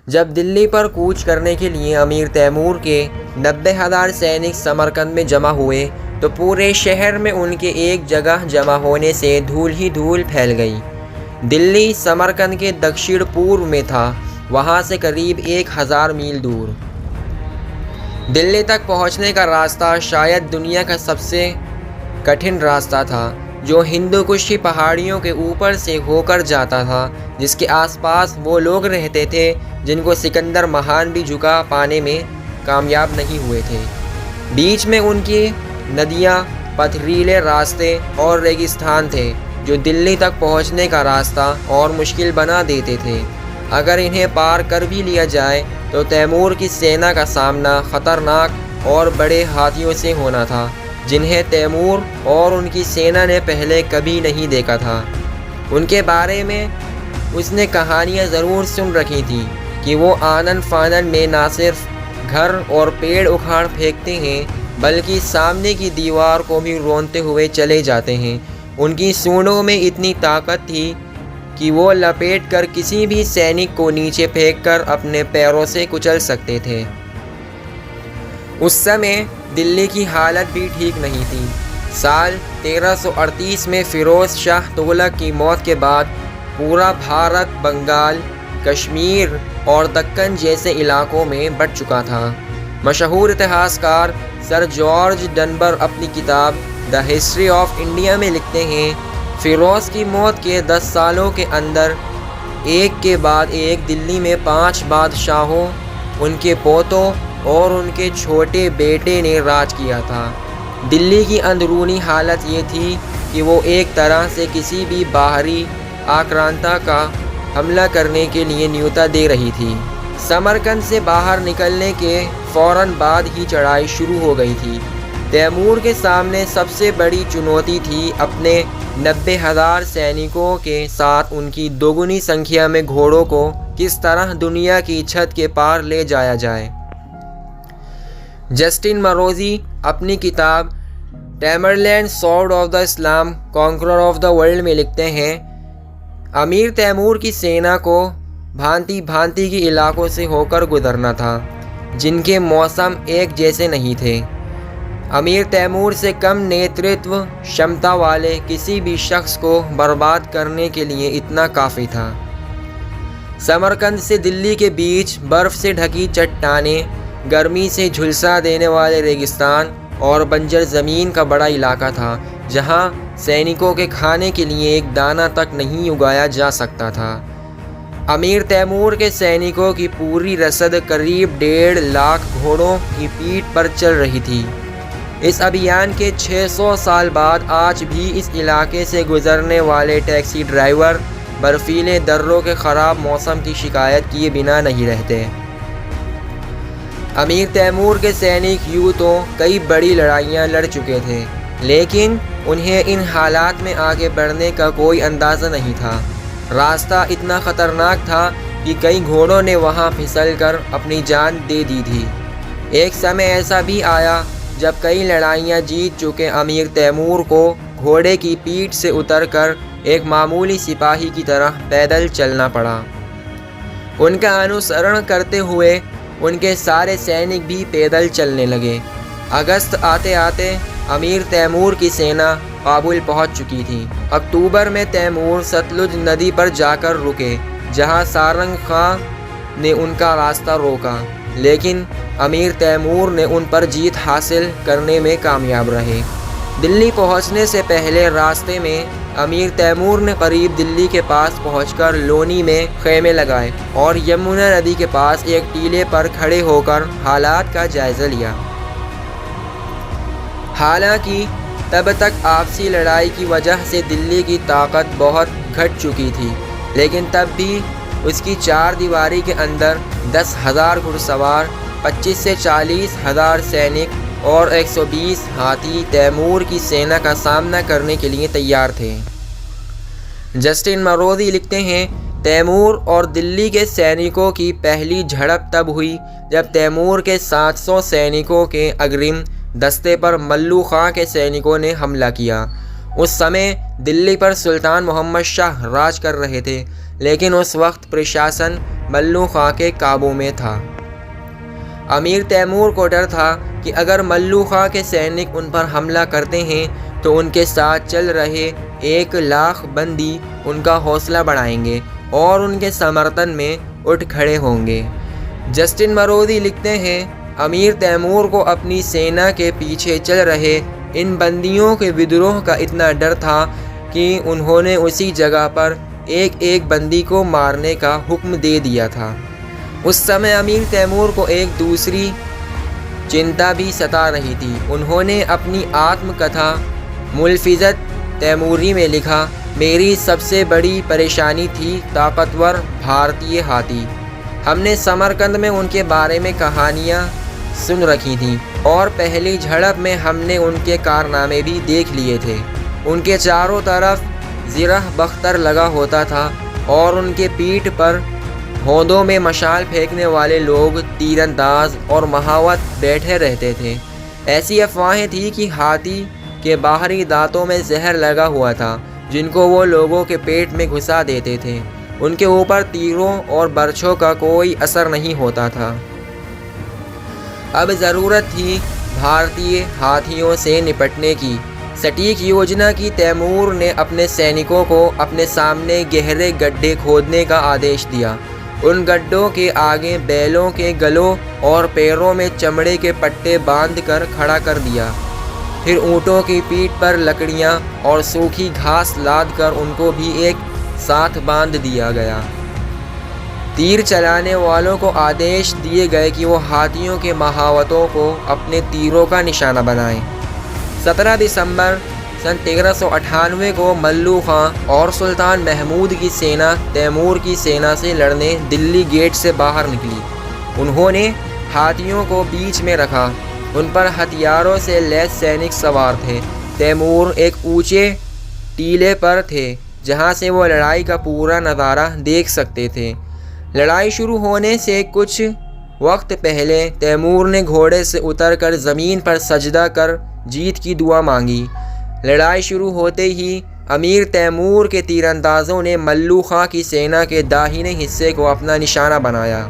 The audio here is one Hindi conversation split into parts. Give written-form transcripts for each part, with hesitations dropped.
जब दिल्ली पर कूच करने के लिए अमीर तैमूर के 90,000 सैनिक समरकंद में जमा हुए तो पूरे शहर में उनके एक जगह जमा होने से धूल ही धूल फैल गई। दिल्ली समरकंद के दक्षिण पूर्व में था, वहाँ से करीब 1000 मील दूर। दिल्ली तक पहुँचने का रास्ता शायद दुनिया का सबसे कठिन रास्ता था, जो हिंदू कुश की पहाड़ियों के ऊपर से होकर जाता था, जिसके आसपास वो लोग रहते थे जिनको सिकंदर महान भी झुका पाने में कामयाब नहीं हुए थे। बीच में उनकी नदियाँ, पथरीले रास्ते और रेगिस्तान थे जो दिल्ली तक पहुंचने का रास्ता और मुश्किल बना देते थे। अगर इन्हें पार कर भी लिया जाए तो तैमूर की सेना का सामना खतरनाक और बड़े हाथियों से होना था, जिन्हें तैमूर और उनकी सेना ने पहले कभी नहीं देखा था। उनके बारे में उसने कहानियाँ ज़रूर सुन रखी थी कि वो आनन फानन में ना सिर्फ घर और पेड़ उखाड़ फेंकते हैं, बल्कि सामने की दीवार को भी रोनते हुए चले जाते हैं। उनकी सूंडों में इतनी ताकत थी कि वो लपेट कर किसी भी सैनिक को नीचे फेंककर अपने पैरों से कुचल सकते थे। उस समय दिल्ली की हालत भी ठीक नहीं थी। साल 1338 में फ़िरोज़ शाह तुगलक की मौत के बाद पूरा भारत बंगाल, कश्मीर और दक्कन जैसे इलाकों में बंट चुका था। मशहूर इतिहासकार सर जॉर्ज डनबर अपनी किताब द हिस्ट्री ऑफ इंडिया में लिखते हैं, फ़िरोज़ की मौत के 10 सालों के अंदर एक के बाद एक दिल्ली में 5 बादशाहों, उनके पोतों और उनके छोटे बेटे ने राज किया था। दिल्ली की अंदरूनी हालत ये थी कि वो एक तरह से किसी भी बाहरी आक्रांता का हमला करने के लिए न्योता दे रही थी। समरकंद से बाहर निकलने के फ़ौरन बाद ही चढ़ाई शुरू हो गई थी। तैमूर के सामने सबसे बड़ी चुनौती थी अपने 90,000 सैनिकों के साथ उनकी दोगुनी संख्या में घोड़ों को किस तरह दुनिया की छत के पार ले जाया जाए। जस्टिन मरोजी अपनी किताब Tamerlane sword of the Islam conqueror of the world में लिखते हैं, अमीर तैमूर की सेना को भांति भांति के इलाकों से होकर गुजरना था, जिनके मौसम एक जैसे नहीं थे। अमीर तैमूर से कम नेतृत्व क्षमता वाले किसी भी शख्स को बर्बाद करने के लिए इतना काफ़ी था। समरकंद से दिल्ली के बीच बर्फ़ से ढकी चट्टानें, गर्मी से झुलसा देने वाले रेगिस्तान और बंजर ज़मीन का बड़ा इलाका था, जहां सैनिकों के खाने के लिए एक दाना तक नहीं उगाया जा सकता था। अमीर तैमूर के सैनिकों की पूरी रसद करीब 1.5 लाख घोड़ों की पीठ पर चल रही थी। इस अभियान के 600 साल बाद आज भी इस इलाके से गुजरने वाले टैक्सी ड्राइवर बर्फीले दर्रों के ख़राब मौसम की शिकायत किए बिना नहीं रहते। अमीर तैमूर के सैनिक यूँ तो कई बड़ी लड़ाइयाँ लड़ चुके थे, लेकिन उन्हें इन हालात में आगे बढ़ने का कोई अंदाज़ा नहीं था। रास्ता इतना ख़तरनाक था कि कई घोड़ों ने वहाँ फिसलकर अपनी जान दे दी थी। एक समय ऐसा भी आया जब कई लड़ाइयाँ जीत चुके अमीर तैमूर को घोड़े की पीठ से उतरकर एक मामूली सिपाही की तरह पैदल चलना पड़ा। उनका अनुसरण करते हुए उनके सारे सैनिक भी पैदल चलने लगे। अगस्त आते आते अमीर तैमूर की सेना काबुल पहुंच चुकी थी। अक्टूबर में तैमूर सतलुज नदी पर जाकर रुके, जहां सारंग खां ने उनका रास्ता रोका, लेकिन अमीर तैमूर ने उन पर जीत हासिल करने में कामयाब रहे। दिल्ली पहुंचने से पहले रास्ते में अमीर तैमूर ने करीब दिल्ली के पास पहुंचकर लोनी में खेमे लगाए और यमुना नदी के पास एक टीले पर खड़े होकर हालात का जायज़ा लिया। हालांकि तब तक आपसी लड़ाई की वजह से दिल्ली की ताकत बहुत घट चुकी थी, लेकिन तब भी उसकी 4 दीवारी के अंदर 10,000 घुड़सवार, 25 से 40,000 सैनिक और 120 हाथी तैमूर की सेना का सामना करने के लिए तैयार थे। जस्टिन मरोदी लिखते हैं, तैमूर और दिल्ली के सैनिकों की पहली झड़प तब हुई जब तैमूर के 700 सैनिकों के अग्रिम दस्ते पर मल्लू खां के सैनिकों ने हमला किया। उस समय दिल्ली पर सुल्तान मोहम्मद शाह राज कर रहे थे, लेकिन उस वक्त प्रशासन मल्लू खां के काबू में था। अमीर तैमूर को डर था कि अगर मल्लू खां के सैनिक उन पर हमला करते हैं तो उनके साथ चल रहे 1,00,000 बंदी उनका हौसला बढ़ाएंगे और उनके समर्थन में उठ खड़े होंगे। जस्टिन मरोदी लिखते हैं, अमीर तैमूर को अपनी सेना के पीछे चल रहे इन बंदियों के विद्रोह का इतना डर था कि उन्होंने उसी जगह पर एक एक बंदी को मारने का हुक्म दे दिया था। उस समय अमीर तैमूर को एक दूसरी चिंता भी सता रही थी। उन्होंने अपनी आत्मकथा मुल्फिज़त तैमूरी में लिखा, मेरी सबसे बड़ी परेशानी थी ताकतवर भारतीय हाथी। हमने समरकंद में उनके बारे में कहानियाँ सुन रखी थीं और पहली झड़प में हमने उनके कारनामे भी देख लिए थे। उनके चारों तरफ ज़िरह बख्तर लगा होता था और उनके पीठ पर होंदों में मशाल फेंकने वाले लोग, तीरंदाज और महावत बैठे रहते थे। ऐसी अफवाहें थी कि हाथी के बाहरी दांतों में जहर लगा हुआ था जिनको वो लोगों के पेट में घुसा देते थे। उनके ऊपर तीरों और बर्छों का कोई असर नहीं होता था। अब ज़रूरत थी भारतीय हाथियों से निपटने की। सटीक योजना की तैमूर ने अपने सैनिकों को अपने सामने गहरे गड्ढे खोदने का आदेश दिया। उन गड्ढों के आगे बैलों के गलों और पैरों में चमड़े के पट्टे बांधकर खड़ा कर दिया। फिर ऊँटों की पीठ पर लकड़ियाँ और सूखी घास लादकर उनको भी एक साथ बांध दिया गया। तीर चलाने वालों को आदेश दिए गए कि वो हाथियों के महावतों को अपने तीरों का निशाना बनाएं। 17 दिसंबर सन 1398 को मल्लू खां और सुल्तान महमूद की सेना तैमूर की सेना से लड़ने दिल्ली गेट से बाहर निकली। उन्होंने हाथियों को बीच में रखा। उन पर हथियारों से लैस सैनिक सवार थे। तैमूर एक ऊंचे टीले पर थे जहां से वो लड़ाई का पूरा नज़ारा देख सकते थे। लड़ाई शुरू होने से कुछ वक्त पहले तैमूर ने घोड़े से उतरकर ज़मीन पर सजदा कर जीत की दुआ मांगी। लड़ाई शुरू होते ही अमीर तैमूर के तीरंदाजों ने मल्लू खां की सेना के दाहिने हिस्से को अपना निशाना बनाया।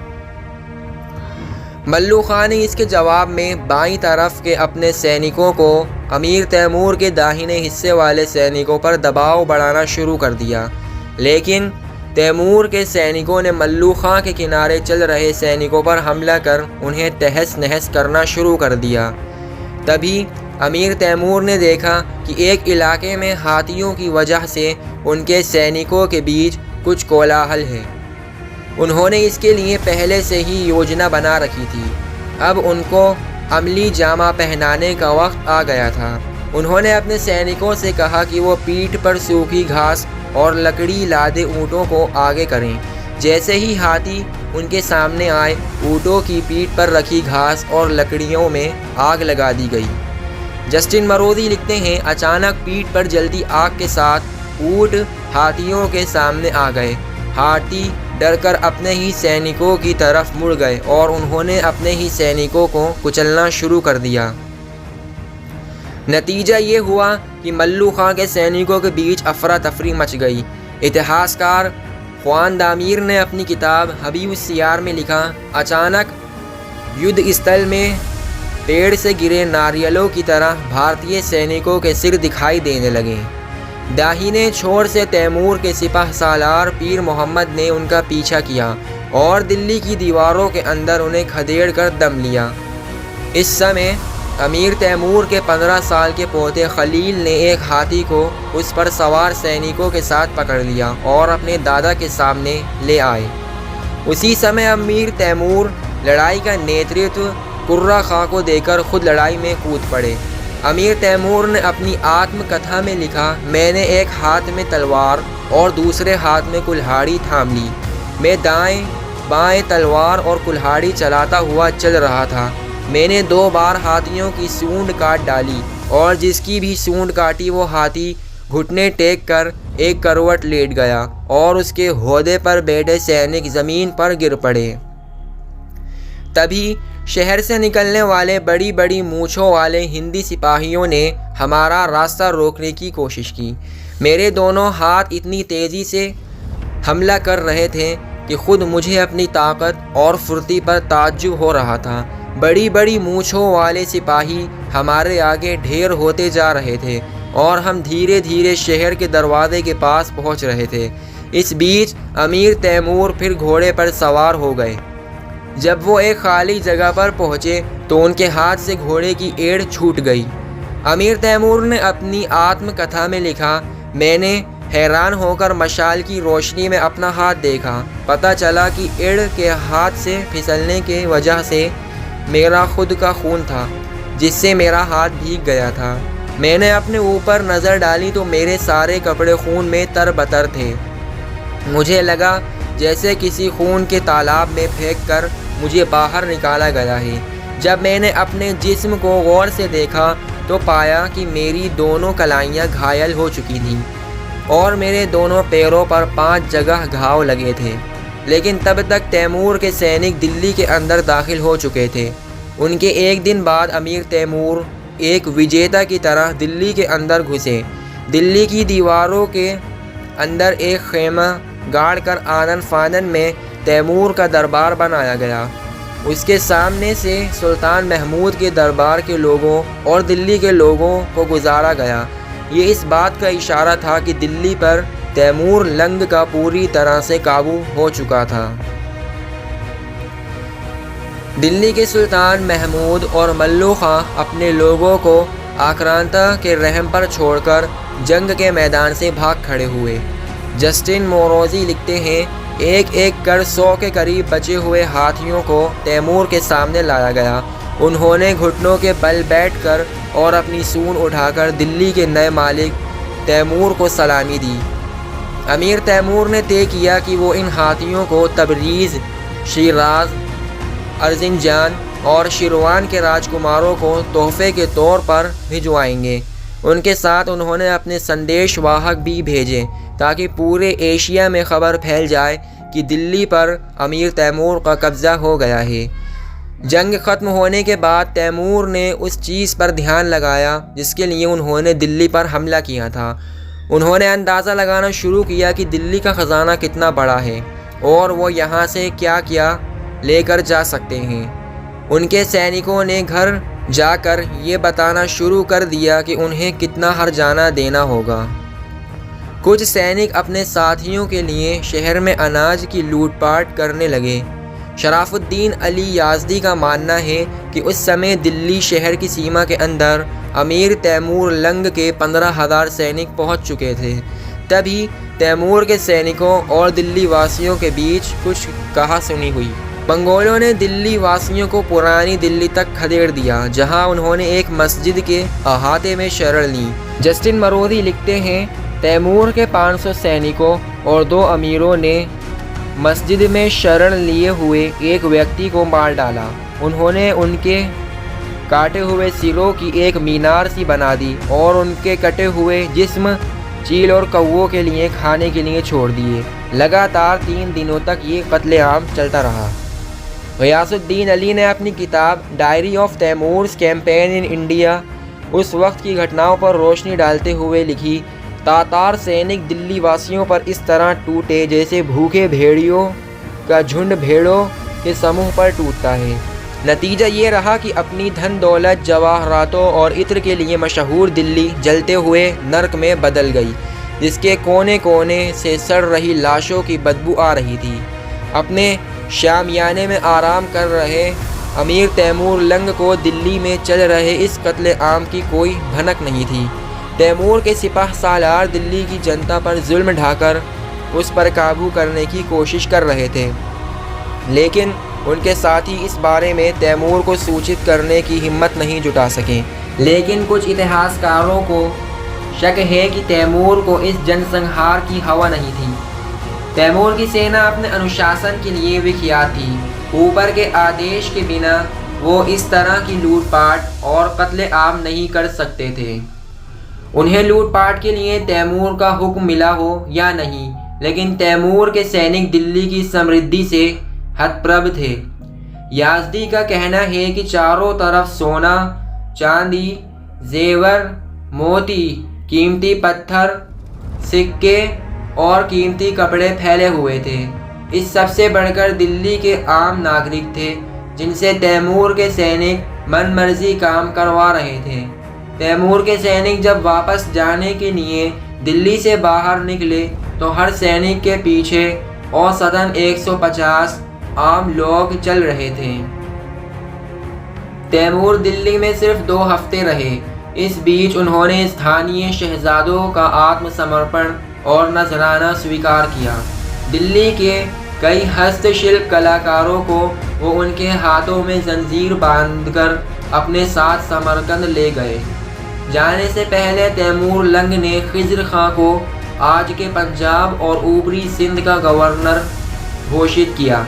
मल्लू खां ने इसके जवाब में बाईं तरफ के अपने सैनिकों को अमीर तैमूर के दाहिने हिस्से वाले सैनिकों पर दबाव बढ़ाना शुरू कर दिया, लेकिन तैमूर के सैनिकों ने मल्लू खां के किनारे चल रहे सैनिकों पर हमला कर उन्हें तहस नहस करना शुरू कर दिया। तभी अमीर तैमूर ने देखा कि एक इलाके में हाथियों की वजह से उनके सैनिकों के बीच कुछ कोलाहल है। उन्होंने इसके लिए पहले से ही योजना बना रखी थी। अब उनको अमली जामा पहनाने का वक्त आ गया था। उन्होंने अपने सैनिकों से कहा कि वो पीठ पर सूखी घास और लकड़ी लादे ऊँटों को आगे करें। जैसे ही हाथी उनके सामने आए, ऊँटों की पीठ पर रखी घास और लकड़ियों में आग लगा दी गई। जस्टिन मरोदी लिखते हैं, अचानक पीठ पर जलती आग के साथ ऊँट हाथियों के सामने आ गए। हाथी डरकर अपने ही सैनिकों की तरफ मुड़ गए और उन्होंने अपने ही सैनिकों को कुचलना शुरू कर दिया। नतीजा ये हुआ कि मल्लू खां के सैनिकों के बीच अफरा तफरी मच गई। इतिहासकार ख्वान दामीर ने अपनी किताब हबीब सियार में लिखा, अचानक युद्ध स्थल में पेड़ से गिरे नारियलों की तरह भारतीय सैनिकों के सिर दिखाई देने लगे। दाहिने छोर से तैमूर के सिपाह सालार पीर मोहम्मद ने उनका पीछा किया और दिल्ली की दीवारों के अंदर उन्हें खदेड़ कर दम लिया। इस समय अमीर तैमूर के 15 साल के पोते खलील ने एक हाथी को उस पर सवार सैनिकों के साथ पकड़ लिया और अपने दादा के सामने ले आए। उसी समय अमीर तैमूर लड़ाई का नेतृत्व कुर्रा खां को देकर खुद लड़ाई में कूद पड़े। अमीर तैमूर ने अपनी आत्मकथा में लिखा, मैंने एक हाथ में तलवार और दूसरे हाथ में कुल्हाड़ी थाम ली। मैं दाएं बाएं तलवार और कुल्हाड़ी चलाता हुआ चल रहा था। मैंने 2 बार हाथियों की सूंड काट डाली और जिसकी भी सूंड काटी वो हाथी घुटने टेक कर एक करवट लेट गया और उसके होदे पर बैठे सैनिक ज़मीन पर गिर पड़े। तभी शहर से निकलने वाले बड़ी बड़ी मूँछों वाले हिंदी सिपाहियों ने हमारा रास्ता रोकने की कोशिश की। मेरे दोनों हाथ इतनी तेज़ी से हमला कर रहे थे कि खुद मुझे अपनी ताकत और फुर्ती पर ताज्जुब हो रहा था। बड़ी बड़ी मूँछों वाले सिपाही हमारे आगे ढेर होते जा रहे थे और हम धीरे धीरे शहर के दरवाजे के पास पहुंच रहे थे। इस बीच अमीर तैमूर फिर घोड़े पर सवार हो गए। जब वो एक खाली जगह पर पहुंचे तो उनके हाथ से घोड़े की एड़ छूट गई। अमीर तैमूर ने अपनी आत्मकथा में लिखा, मैंने हैरान होकर मशाल की रोशनी में अपना हाथ देखा। पता चला कि एड़ के हाथ से फिसलने के वजह से मेरा खुद का खून था, जिससे मेरा हाथ भीग गया था। मैंने अपने ऊपर नज़र डाली तो मेरे सारे कपड़े खून में तरबतर थे। मुझे लगा जैसे किसी खून के तालाब में फेंककर मुझे बाहर निकाला गया है। जब मैंने अपने जिस्म को गौर से देखा तो पाया कि मेरी दोनों कलाइयाँ घायल हो चुकी थीं और मेरे दोनों पैरों पर 5 जगह घाव लगे थे। लेकिन तब तक तैमूर के सैनिक दिल्ली के अंदर दाखिल हो चुके थे। उनके एक दिन बाद अमीर तैमूर एक विजेता की तरह दिल्ली के अंदर घुसे। दिल्ली की दीवारों के अंदर एक खेमा गाड़कर आनन फानन में तैमूर का दरबार बनाया गया। उसके सामने से सुल्तान महमूद के दरबार के लोगों और दिल्ली के लोगों को गुजारा गया। ये इस बात का इशारा था कि दिल्ली पर तैमूर लंग का पूरी तरह से काबू हो चुका था। दिल्ली के सुल्तान महमूद और मल्लू खां अपने लोगों को आक्रांता के रहम पर छोड़कर जंग के मैदान से भाग खड़े हुए। जस्टिन मोरोजी लिखते हैं, एक एक कर 100 के करीब बचे हुए हाथियों को तैमूर के सामने लाया गया। उन्होंने घुटनों के बल बैठकर और अपनी सूंड उठाकर दिल्ली के नए मालिक तैमूर को सलामी दी। अमीर तैमूर ने तय किया कि वो इन हाथियों को तबरीज़, शिराज, अर्जिनजान और शिरवान के राजकुमारों को तोहफे के तौर पर भिजवाएंगे। उनके साथ उन्होंने अपने संदेश वाहक भी भेजे ताकि पूरे एशिया में खबर फैल जाए कि दिल्ली पर अमीर तैमूर का कब्ज़ा हो गया है। जंग ख़त्म होने के बाद तैमूर ने उस चीज़ पर ध्यान लगाया जिसके लिए उन्होंने दिल्ली पर हमला किया था। उन्होंने अंदाज़ा लगाना शुरू किया कि दिल्ली का ख़जाना कितना बड़ा है और वो यहाँ से क्या क्या लेकर जा सकते हैं। उनके सैनिकों ने घर जाकर ये बताना शुरू कर दिया कि उन्हें कितना हर्जाना देना होगा। कुछ सैनिक अपने साथियों के लिए शहर में अनाज की लूटपाट करने लगे। शराफुद्दीन अली याज़दी का मानना है कि उस समय दिल्ली शहर की सीमा के अंदर अमीर तैमूर लंग के 15,000 सैनिक पहुंच चुके थे। तभी तैमूर के सैनिकों और दिल्ली वासियों के बीच कुछ कहा सुनी हुई। मंगोलों ने दिल्ली वासियों को पुरानी दिल्ली तक खदेड़ दिया, जहां उन्होंने एक मस्जिद के अहाते में शरण ली। जस्टिन मरोदी लिखते हैं, तैमूर के 500 सैनिकों और 2 अमीरों ने मस्जिद में शरण लिए हुए एक व्यक्ति को मार डाला। उन्होंने उनके काटे हुए सिरों की एक मीनार सी बना दी और उनके कटे हुए जिस्म चील और कौवों के लिए खाने के लिए छोड़ दिए। लगातार 3 दिनों तक ये कत्लेआम चलता रहा। ग़ियासुद्दीन अली ने अपनी किताब diary of Timur's campaign in India उस वक्त की घटनाओं पर रोशनी डालते हुए लिखी, तातार सैनिक दिल्ली वासियों पर इस तरह टूटे जैसे भूखे भेड़ियों का झुंड भेड़ों के समूह पर टूटता है। नतीजा ये रहा कि अपनी धन दौलत, जवाहरातों और इत्र के लिए मशहूर दिल्ली जलते हुए नर्क में बदल गई, जिसके कोने कोने से सड़ रही लाशों की बदबू आ रही थी। अपने शामियाने में आराम कर रहे अमीर तैमूर लंग को दिल्ली में चल रहे इस कत्लेआम की कोई भनक नहीं थी। तैमूर के सिपाह सालार दिल्ली की जनता पर जुल्म ढाकर उस पर काबू करने की कोशिश कर रहे थे, लेकिन उनके साथी इस बारे में तैमूर को सूचित करने की हिम्मत नहीं जुटा सके। लेकिन कुछ इतिहासकारों को शक है कि तैमूर को इस जनसंहार की हवा नहीं थी। तैमूर की सेना अपने अनुशासन के लिए विख्यात थी। ऊपर के आदेश के बिना वो इस तरह की लूटपाट और कत्लेआम नहीं कर सकते थे। उन्हें लूटपाट के लिए तैमूर का हुक्म मिला हो या नहीं, लेकिन तैमूर के सैनिक दिल्ली की समृद्धि से हतप्रभ थे। याज़दी का कहना है कि चारों तरफ सोना, चांदी, जेवर, मोती, कीमती पत्थर, सिक्के और कीमती कपड़े फैले हुए थे। इस सबसे बढ़कर दिल्ली के आम नागरिक थे, जिनसे तैमूर के सैनिक मनमर्जी काम करवा रहे थे। तैमूर के सैनिक जब वापस जाने के लिए दिल्ली से बाहर निकले तो हर सैनिक के पीछे औसतन 150 आम लोग चल रहे थे। तैमूर दिल्ली में सिर्फ 2 हफ्ते रहे। इस बीच उन्होंने स्थानीय शहजादों का आत्मसमर्पण और नजराना स्वीकार किया। दिल्ली के कई हस्तशिल्प कलाकारों को वो उनके हाथों में जंजीर बांधकर अपने साथ समरकंद ले गए। जाने से पहले तैमूर लंग ने खिज़्र खां को आज के पंजाब और ऊपरी सिंध का गवर्नर घोषित किया।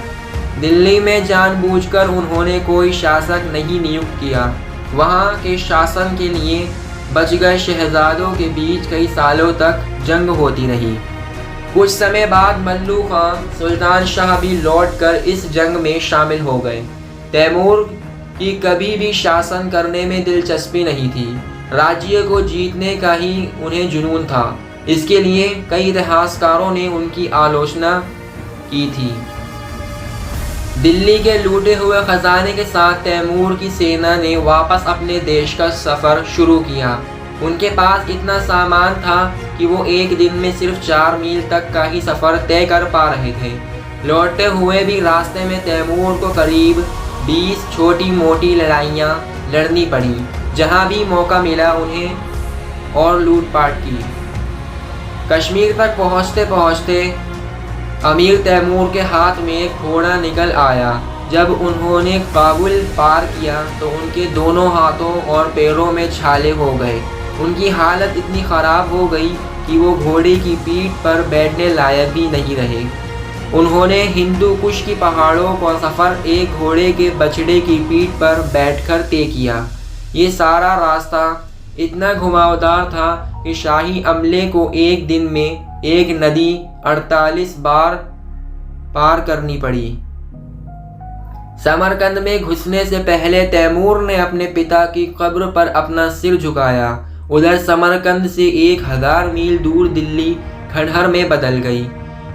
दिल्ली में जानबूझकर उन्होंने कोई शासक नहीं नियुक्त किया। वहाँ के शासन के लिए बच गए शहजादों के बीच कई सालों तक जंग होती रही। कुछ समय बाद मल्लू खां, सुल्तान शाह भी लौटकर इस जंग में शामिल हो गए। तैमूर की कभी भी शासन करने में दिलचस्पी नहीं थी। राज्य को जीतने का ही उन्हें जुनून था। इसके लिए कई इतिहासकारों ने उनकी आलोचना की थी। दिल्ली के लूटे हुए खजाने के साथ तैमूर की सेना ने वापस अपने देश का सफ़र शुरू किया। उनके पास इतना सामान था कि वो एक दिन में सिर्फ 4 मील तक का ही सफ़र तय कर पा रहे थे। लौटते हुए भी रास्ते में तैमूर को करीब 20 छोटी मोटी लड़ाइयाँ लड़नी पड़ी। जहाँ भी मौका मिला उन्हें और लूटपाट की। कश्मीर तक पहुँचते पहुँचते अमीर तैमूर के हाथ में एक घोड़ा निकल आया। जब उन्होंने काबुल पार किया तो उनके दोनों हाथों और पैरों में छाले हो गए। उनकी हालत इतनी ख़राब हो गई कि वो घोड़े की पीठ पर बैठने लायक भी नहीं रहे। उन्होंने हिंदू कुश की पहाड़ों का सफ़र एक घोड़े के बछड़े की पीठ पर बैठकर तय किया। ये सारा रास्ता इतना घुमावदार था कि शाही अमले को एक दिन में एक नदी 48 बार पार करनी पड़ी। समरकंद में घुसने से पहले तैमूर ने अपने पिता की कब्र पर अपना सिर झुकाया। उधर समरकंद से 1000 मील दूर दिल्ली खंडहर में बदल गई।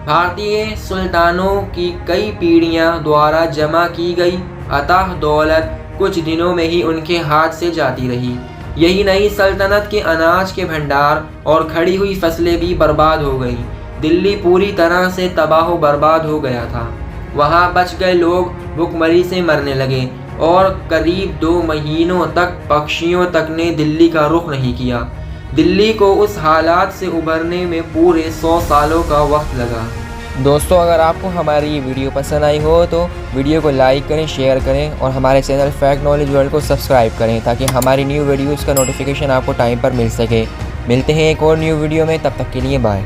भारतीय सुल्तानों की कई पीढ़ियां द्वारा जमा की गई अथाह दौलत कुछ दिनों में ही उनके हाथ से जाती रही। यही नहीं, सल्तनत के अनाज के भंडार और खड़ी हुई फसलें भी बर्बाद हो गई। दिल्ली पूरी तरह से तबाह बर्बाद हो गया था। वहाँ बच गए लोग भूखमरी से मरने लगे और करीब 2 महीनों तक पक्षियों तक ने दिल्ली का रुख नहीं किया। दिल्ली को उस हालात से उभरने में पूरे 100 सालों का वक्त लगा। दोस्तों, अगर आपको हमारी ये वीडियो पसंद आई हो तो वीडियो को लाइक करें, शेयर करें और हमारे चैनल फैक्ट नॉलेज वर्ल्ड को सब्सक्राइब करें ताकि हमारी न्यू वीडियोज़ का नोटिफिकेशन आपको टाइम पर मिल सके। मिलते हैं एक और न्यू वीडियो में, तब तक के लिए बाय।